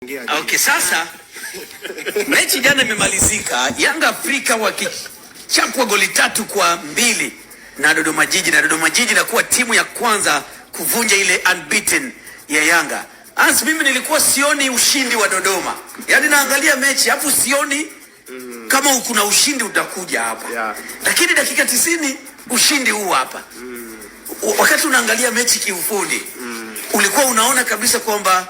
Okay, sasa mechi jana imemalizika. Yanga Afrika wakichapwa goli 3-2 na Dodoma Jiji, na Dodoma Jiji na kuwa timu ya kwanza kuvunja ile unbeaten ya Yanga. As mimi nilikuwa sioni ushindi wa Dodoma. Yaani naangalia mechi hapo sioni kama kuna ushindi utakuja hapa. Lakini dakika 90 ushindi huu hapa. Wakati unaangalia mechi kiufundi, ulikuwa unaona kabisa kwamba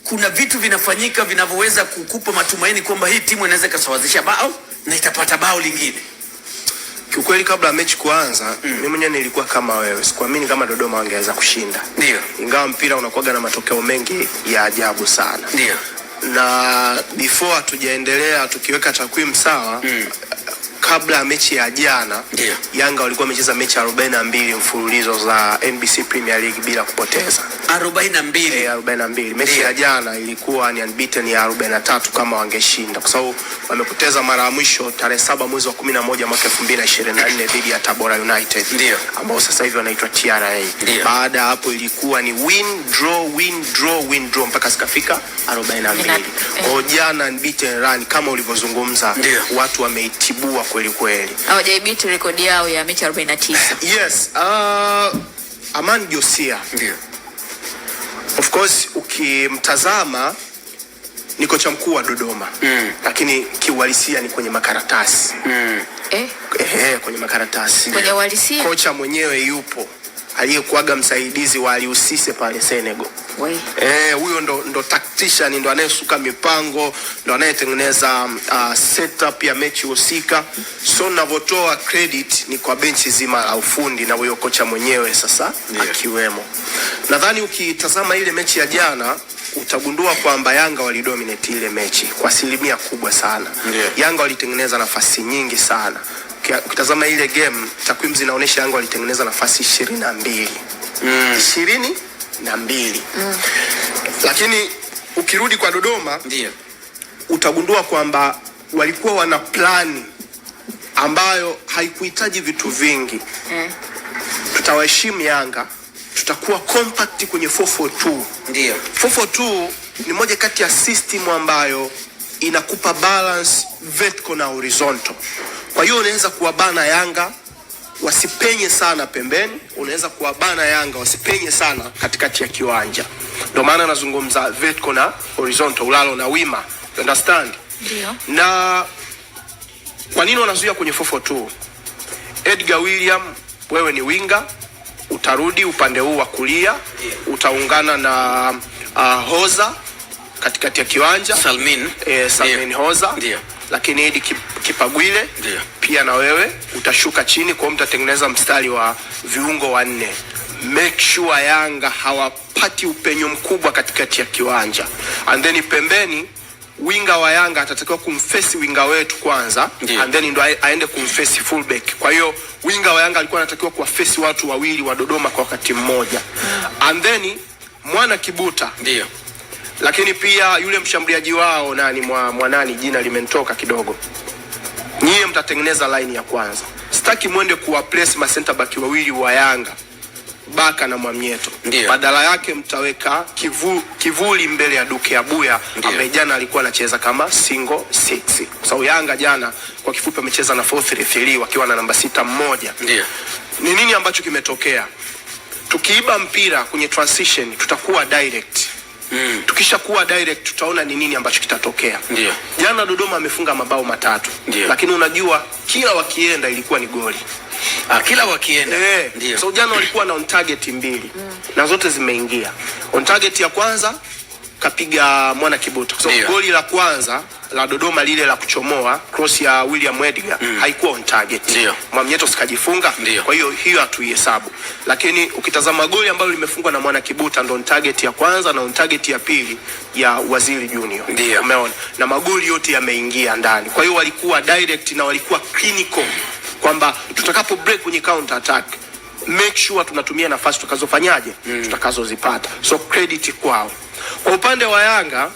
kuna vitu vinafanyika vinavyoweza kukupa matumaini kwamba hii timu inaweza kusawazisha bao na itapata bao lingine. Kiukweli kabla mechi kuanza, mimi mwenyewe nilikuwa kama wewe. Sikuamini kama Dodoma wangeweza kushinda. Ndio. Ingawa mpira unakuwa na matokeo mengi ya ajabu sana. Ndio. Na before tujaendelea tukiweka takwimu sawa, kabla ya mechi ya jana, Yanga walikuwa wamecheza mechi 42 mfululizo za NBC Premier League bila kupoteza. 42. Mechi ya jana ilikuwa ni unbeaten ya 43 kama wangeshinda, kwa sababu wamepoteza mara ya mwisho tarehe 7 mwezi wa 11 mwaka 2024 dhidi ya Tabora United, ambao sasa hivi wanaitwa TRA. Baada hapo ilikuwa ni win draw mpaka sikafika 42. Kwa jana unbeaten run kama ulivyozungumza, watu wameitibua kweli. Hawajaibiti rekodi yao ya mechi 49. Yes, Aman Josia. Of course ukimtazama ni kocha mkuu wa Dodoma, lakini kiuhalisia ni kwenye makaratasi. Kwenye makaratasi. Kwenye uhalisia kocha mwenyewe yupo, aliyekuaga msaidizi wa Aliusise pale Senegal. Huyo ndo tactician, ndo anayesuka mipango, ndo anayetengeneza setup ya mechi husika. So navotoa credit ni kwa benchi zima la ufundi na huyo kocha mwenyewe sasa akiwemo. Nadhani ukitazama ile mechi ya jana utagundua kwamba Yanga walidominate ile mechi kwa asilimia kubwa sana. Yanga walitengeneza nafasi nyingi sana. Ukitazama ile game, takwimu zinaonyesha Yanga walitengeneza nafasi 22. 22. Lakini ukirudi kwa Dodoma, utagundua kwamba walikuwa wana plani ambayo haikuhitaji vitu vingi. Tutawaheshimu Yanga, tutakuwa compact kwenye 4-4-2. 4-4-2 ni moja kati ya system ambayo inakupa balance vertical na horizontal. Kwa hiyo unaweza kuwabana Yanga wasipenye sana pembeni, unaweza kuwabana Yanga wasipenye sana katikati ya kiwanja. Ndio maana nazungumza vertical na horizontal, ulalo na wima. You understand? Ndio. Na kwa nini wanazuia kwenye 4-4-2? Edgar William, wewe ni winga, utarudi upande huu wa kulia, utaungana na Hoza katikati ya kiwanja, Salmin Hoza. Lakini Edi Kipagwile pia na wewe utashuka chini, kwa mtatengeneza mstari wa viungo wanne. Make sure Yanga hawapati upenyo mkubwa katikati ya kiwanja. And then pembeni winga wa Yanga atatakiwa kumfesi winga wetu kwanza, and then ndo aende kumfesi fullback. Kwa hiyo winga wa Yanga alikuwa anatakiwa kuwafesi watu wawili wa Dodoma kwa wakati mmoja. And then Mwana Kibuta. Lakini pia yule mshambuliaji wao nani mwanani jina limenitoka kidogo. Nyie mtatengeneza line ya kwanza. Sitaki muende kuwa place ma center back wawili wa Yanga, Baka na Mwamnyeto. Badala yake mtaweka kivuli mbele ya Duke Abuya, ambaye jana alikuwa anacheza kama single 6. Kwa sababu Yanga jana kwa kifupi amecheza na 4-3-3 wakiwa na namba 6 mmoja. Ni nini ambacho kimetokea? Tukiiba mpira kwenye transition tutakuwa direct. Tukisha kuwa direct tutaona ni nini ambacho kitatokea. Jana Dodoma amefunga mabao 3. Lakini unajua kila wakienda ilikuwa ni goli. Kila wakienda. So jana walikuwa na on target 2. Na zote zimeingia. On target ya kwanza kapiga Mwana Kibuta. So goli la kwanza la Dodoma lile la kuchomoa cross ya William Edgar haikuwa on target. Mwamnyeto sikajifunga. Kwa hiyo hatuihesabu. Lakini ukitazama goli ambalo limefungwa na Mwana Kibuta ndo on target ya kwanza na on target ya pili ya Waziri Junior. Umeona? Na magoli yote yameingia ndani. Kwa hiyo walikuwa direct na walikuwa clinical kwamba tutakapo break kwenye counter attack, make sure tunatumia nafasi tutakazofanyaje, tutakazozipata. So credit kwao. Kwa upande wa Yanga,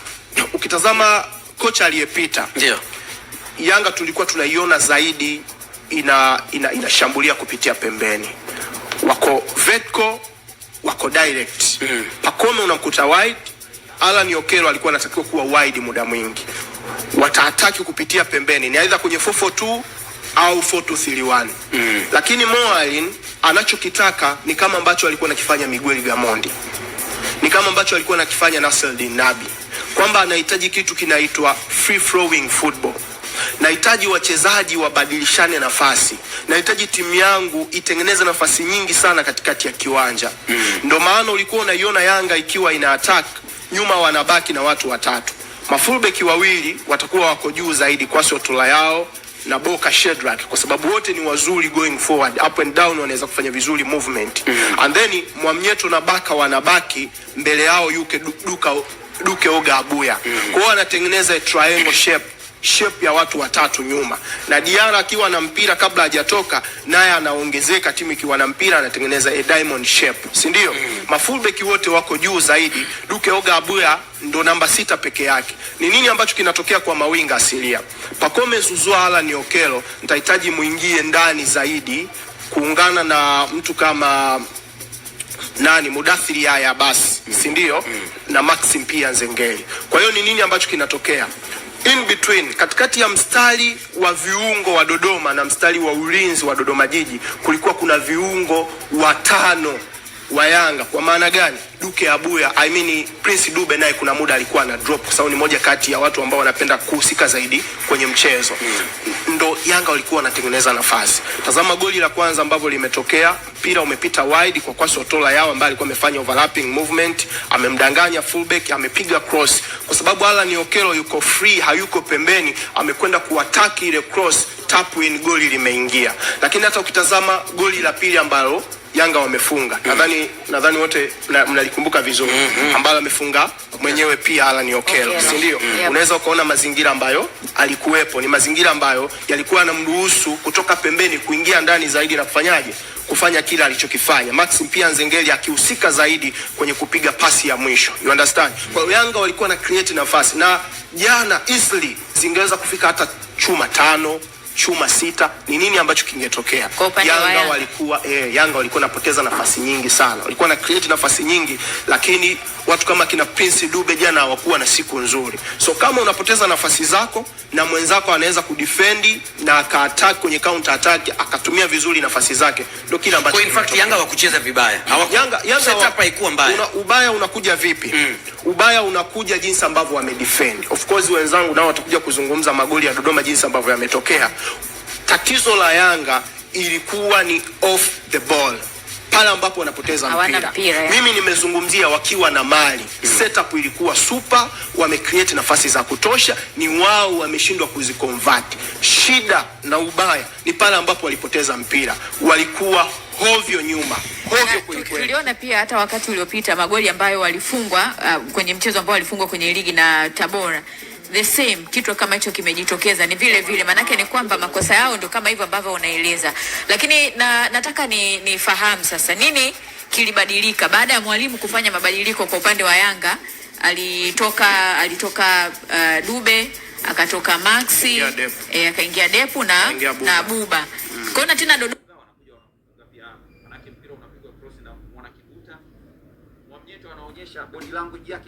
ukitazama kocha aliyepita, Yanga tulikuwa tunaiona zaidi inashambulia kupitia pembeni. Wako vertical, wako direct. Pakome unamkuta wide, Alan Okello alikuwa anatakiwa kuwa wide muda mwingi, wataataki kupitia pembeni, ni aidha kwenye 4-4-2 au 4-2-3-1. Lakini Mo Allin anachokitaka ni kama ambacho alikuwa anakifanya Miguel Gamondi, ni kama ambacho alikuwa anakifanya Nasreddine Nabi, kwamba anahitaji kitu kinaitwa free flowing football. Nahitaji wachezaji wabadilishane nafasi. Nahitaji timu yangu itengeneze nafasi nyingi sana katikati ya kiwanja. Ndio maana ulikuwa unaiona Yanga ikiwa ina attack, nyuma wanabaki na watu watatu. Mafullback wawili watakuwa wako juu zaidi, Kwasi Otulayao na Boka Shedrack, kwa sababu wote ni wazuri going forward, up and down wanaweza kufanya vizuri movement. And then Mwamnyeto na Baka wanabaki mbele yao, yuke Duke Oga Abuya. Kwa hiyo anatengeneza triangle shape ya watu watatu nyuma, na Diarra akiwa na mpira kabla hajatoka naye anaongezeka, timu ikiwa na mpira anatengeneza a diamond shape, si ndio? Mafullback wote wako juu zaidi, Duke Oga Abuya ndo namba 6 peke yake. Ni nini ambacho kinatokea kwa mawinga asilia? Pacome Zouzoua, Alan Okello, nitahitaji muingie ndani zaidi kuungana na mtu kama Mudathiri Yahya basi, si ndio? Na Maxim pia Nzengeli. Kwa hiyo ni nini ambacho kinatokea? In between, katikati ya mstari wa viungo wa Dodoma na mstari wa ulinzi wa Dodoma Jiji kulikuwa kuna viungo watano wa Yanga. Kwa maana gani? Duke Abuya, Prince Dube naye kuna muda alikuwa na drop, kwa sababu ni moja kati ya watu ambao wanapenda kuhusika zaidi kwenye mchezo. Ndo Yanga walikuwa wanatengeneza nafasi. Tazama goli la kwanza ambavyo limetokea, mpira umepita wide kwa Kwasi Otulayao ambaye alikuwa amefanya overlapping movement, amemdanganya fullback, amepiga cross. Kwa sababu Alan Okello yuko free, hayuko pembeni, amekwenda kuattack ile cross, tap in, goli limeingia. Lakini hata ukitazama goli la pili ambalo Yanga wamefunga, nadhani wote mnalikumbuka vizuri, ambalo amefunga mwenyewe pia Alan Okello, si ndio? Unaweza ukaona mazingira ambayo alikuwepo, ni mazingira ambayo yalikuwa yanamruhusu kutoka pembeni kuingia ndani zaidi na kufanya kile alichokifanya. Maxim pia Nzengeli akihusika zaidi kwenye kupiga pasi ya mwisho. You understand? Kwa hiyo Yanga walikuwa na create nafasi, na jana easily zingeweza kufika hata chuma 5, chuma 6. Ni nini ambacho kingetokea? Yanga walikuwa napoteza nafasi nyingi sana, walikuwa na create nafasi nyingi, lakini watu kama kina Prince Dube jana hawakuwa na siku nzuri. So kama unapoteza nafasi zako na mwenzako anaweza kudefend na aka-attack kwenye counter attack akatumia vizuri nafasi zake, ndio kile ambacho in fact Yanga hawakucheza vibaya. Yanga setup haikuwa mbaya. Ubaya unakuja vipi? Ubaya unakuja jinsi ambavyo wamedefend. Of course wenzangu nao watakuja kuzungumza magoli ya Dodoma jinsi ambavyo yametokea. Tatizo la Yanga ilikuwa ni off the ball, pale ambapo wanapoteza mpira. Mimi nimezungumzia wakiwa na mali, setup ilikuwa super, wamecreate nafasi za kutosha, ni wao wameshindwa kuziconvert. Shida na ubaya ni pale ambapo walipoteza mpira, walikuwa hovyo nyuma, hovyo kweli. Tuliona pia hata wakati uliopita magoli ambayo walifungwa kwenye mchezo ambao walifungwa kwenye ligi na Tabora, the same kitu kama hicho kimejitokeza, ni vile vile. Manake ni kwamba makosa yao ndio kama hivyo ambavyo unaeleza, lakini nataka nifahamu sasa nini kilibadilika baada ya mwalimu kufanya mabadiliko kwa upande wa Yanga. Alitoka Dube, akatoka Maxi, akaingia Depu na Buba. Kwaona tena Dodoma Mwamnyeto anaonyesha body language yake